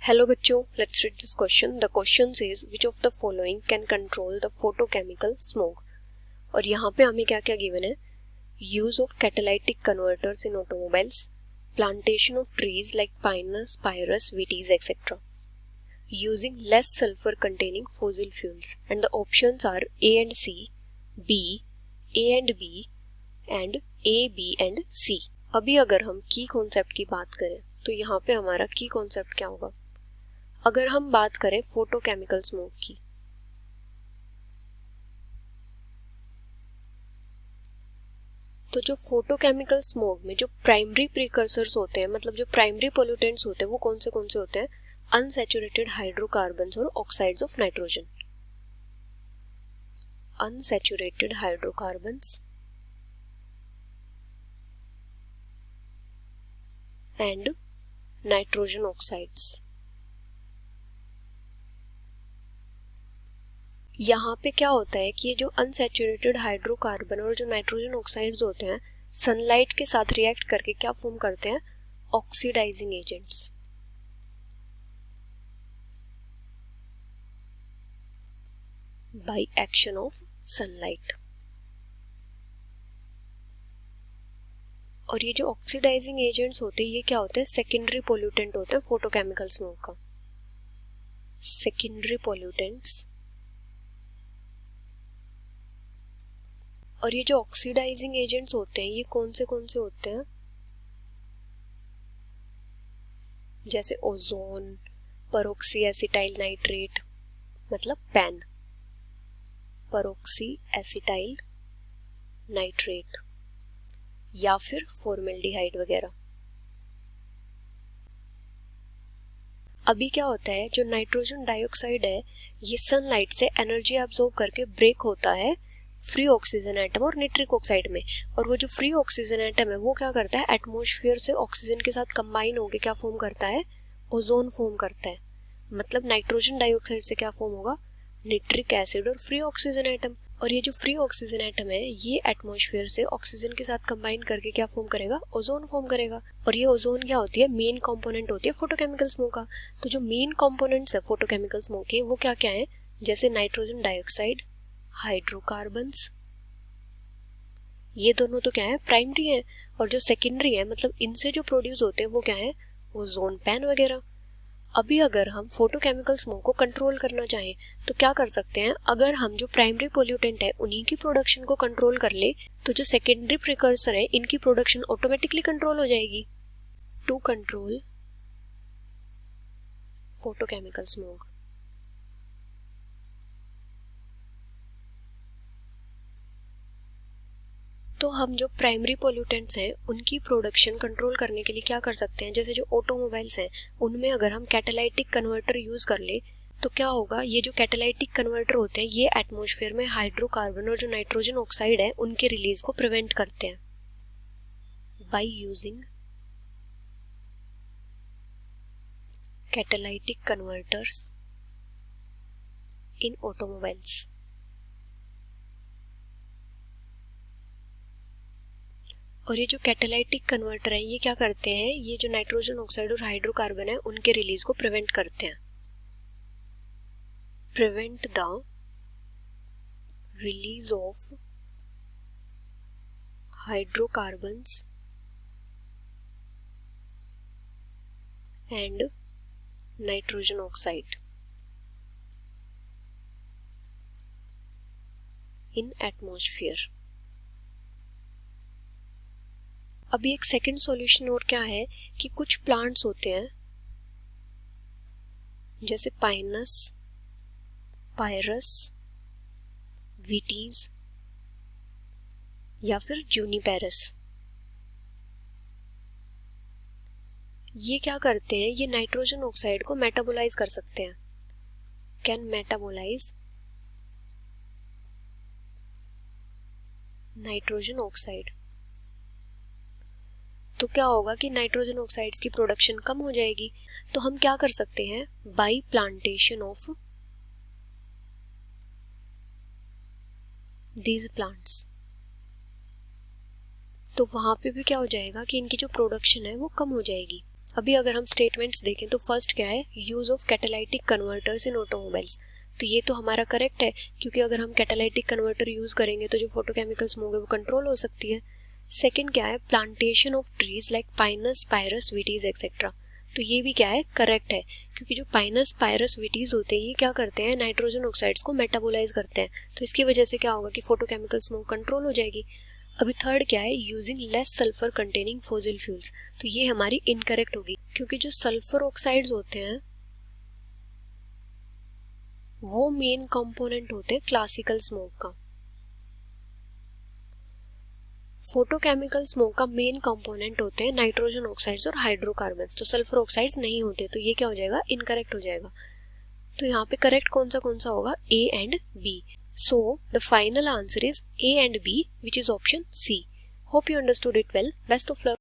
Hello बच्चों, let's read this question. The question says which of the following can control the photochemical smoke. और यहाँ पे हमें क्या क्या गिवन है? Use of catalytic converters in automobiles, plantation of trees like pinus, pyrus, vitis etcetera, using less sulphur containing fossil fuels. And the options are A and C, B, A and B and A, B and C. अभी अगर हम की concept की बात करें तो यहाँ पे हमारा की कॉन्सेप्ट क्या होगा? अगर हम बात करें फोटोकेमिकल स्मोक की, तो जो फोटोकेमिकल स्मोक में जो प्राइमरी प्रिकर्सर्स होते हैं, मतलब जो प्राइमरी पोल्यूटेंट्स होते हैं, वो कौन से होते हैं? अनसैचुरेटेड हाइड्रोकार्बन्स और oxides of nitrogen. Unsaturated hydrocarbons and nitrogen oxides. यहाँ पे क्या होता है कि ये जो अनसैचुरेटेड हाइड्रोकार्बन और जो नाइट्रोजन ऑक्साइड्स होते हैं, सनलाइट के साथ रिएक्ट करके क्या फॉर्म करते हैं? Oxidising agents. By action of sunlight. और ये जो ऑक्सीडाइजिंग एजेंट्स होते हैं, ये क्या होते हैं? सेकेंडरी पोल्यूटेंट होते हैं फोटोकेमिकल स्मोक का। Secondary pollutants. और ये जो ऑक्सीडाइजिंग एजेंट्स होते हैं, ये कौन से होते हैं? जैसे ओजोन, परऑक्सी एसिटाइल नाइट्रेट, मतलब पैन, परऑक्सी एसिटाइल नाइट्रेट, या फिर फॉर्मेल्डिहाइड वगैरह। अभी क्या होता है, जो नाइट्रोजन डाइऑक्साइड है, ये सनलाइट से एनर्जी अब्सॉर्ब करके ब्रेक होता है फ्री ऑक्सीजन एटम और नाइट्रिक ऑक्साइड में। और वो जो फ्री ऑक्सीजन एटम है, वो क्या करता है? एटमॉस्फेयर से ऑक्सीजन के साथ कंबाइन होकर क्या फॉर्म करता है? ओजोन फॉर्म करता है। मतलब नाइट्रोजन डाइऑक्साइड से क्या फॉर्म होगा? नाइट्रिक एसिड और फ्री ऑक्सीजन एटम। और ये जो फ्री ऑक्सीजन एटम है, ये एटमॉस्फेयर से ऑक्सीजन के साथ कंबाइन करके क्या फॉर्म करेगा? ओजोन फॉर्म करेगा। और ये ओजोन क्या होती है? मेन कंपोनेंट होती है फोटोकेमिकल स्मोक का। तो जो मेन कंपोनेंट्स है फोटोकेमिकल स्मोक के, वो क्या क्या है? जैसे नाइट्रोजन डाइऑक्साइड, हाइड्रोकार्बन्स, ये दोनों तो क्या है? प्राइमरी है। और जो सेकेंडरी है, मतलब इनसे जो प्रोड्यूस होते हैं, वो क्या है? ओजोन, पैन वगैरह। अभी अगर हम फोटोकेमिकल स्मोक को कंट्रोल करना चाहें तो क्या कर सकते हैं? अगर हम जो प्राइमरी पोल्यूटेंट है उन्हीं की प्रोडक्शन को कंट्रोल कर ले, तो जो सेकेंडरी प्रिकर्सर है, इनकी प्रोडक्शन ऑटोमेटिकली कंट्रोल हो जाएगी। टू कंट्रोल फोटोकेमिकल स्मोक, तो हम जो प्राइमरी पोल्यूटेंट्स हैं उनकी प्रोडक्शन कंट्रोल करने के लिए क्या कर सकते हैं? जैसे जो ऑटोमोबाइल्स हैं, उनमें अगर हम कैटालाइटिक कन्वर्टर यूज कर ले, तो क्या होगा? ये जो कैटालाइटिक कन्वर्टर होते हैं, ये एटमॉस्फेयर में हाइड्रोकार्बन और जो नाइट्रोजन ऑक्साइड है, उनके रिलीज को प्रिवेंट करते हैं by using catalytic converters in automobiles. और ये जो कैटालाइटिक कन्वर्टर है, ये क्या करते हैं? ये जो नाइट्रोजन ऑक्साइड और हाइड्रोकार्बन है, उनके रिलीज को प्रिवेंट करते हैं। Prevent the release of hydrocarbons and nitrogen oxide in atmosphere. अभी एक सेकंड सॉल्यूशन और क्या है कि कुछ प्लांट्स होते हैं, जैसे पाइनस, पायरस, विटीज या फिर जूनिपेरस। ये क्या करते हैं? ये नाइट्रोजन ऑक्साइड को मेटाबोलाइज कर सकते हैं। Can metabolise nitrogen oxide. तो क्या होगा कि नाइट्रोजन ऑक्साइड्स की प्रोडक्शन कम हो जाएगी। तो हम क्या कर सकते हैं? By plantation of these plants. तो वहां पे भी क्या हो जाएगा कि इनकी जो प्रोडक्शन है वो कम हो जाएगी। अभी अगर हम स्टेटमेंट्स देखें तो फर्स्ट क्या है, use of catalytic converters in automobiles. तो ये तो हमारा करेक्ट है, क्योंकि अगर हम कैटालाइटिक कन्वर्टर यूज करेंगे तो जो फोटोकेमिकल स्मोक है वो कंट्रोल हो सकती है। सेकंड क्या है, plantation of trees like pinus, pyrus, vitis etcetera. तो ये भी क्या है, करेक्ट है, क्योंकि जो पाइनस, पायरस, विटीज होते हैं ये क्या करते हैं, नाइट्रोजन ऑक्साइड्स को मेटाबोलाइज करते हैं, तो इसकी वजह से क्या होगा कि फोटोकेमिकल स्मोक कंट्रोल हो जाएगी। अभी थर्ड क्या है, using less sulphur containing fossil fuels. तो ये हमारी इनकरेक्ट होगी, क्योंकि जो सल्फर ऑक्साइड्स होते हैं वो मेन कंपोनेंट होते हैं क्लासिकल स्मोक का। फोटोकेमिकल स्मोक का मेन कंपोनेंट होते हैं नाइट्रोजन ऑक्साइड्स और हाइड्रोकार्बन्स, तो सल्फर ऑक्साइड्स नहीं होते, तो ये क्या हो जाएगा, इनकरेक्ट हो जाएगा। तो यहाँ पे करेक्ट कौन सा होगा, A and B. So the final answer is A and B, which is option C. Hope you understood it well. Best of luck.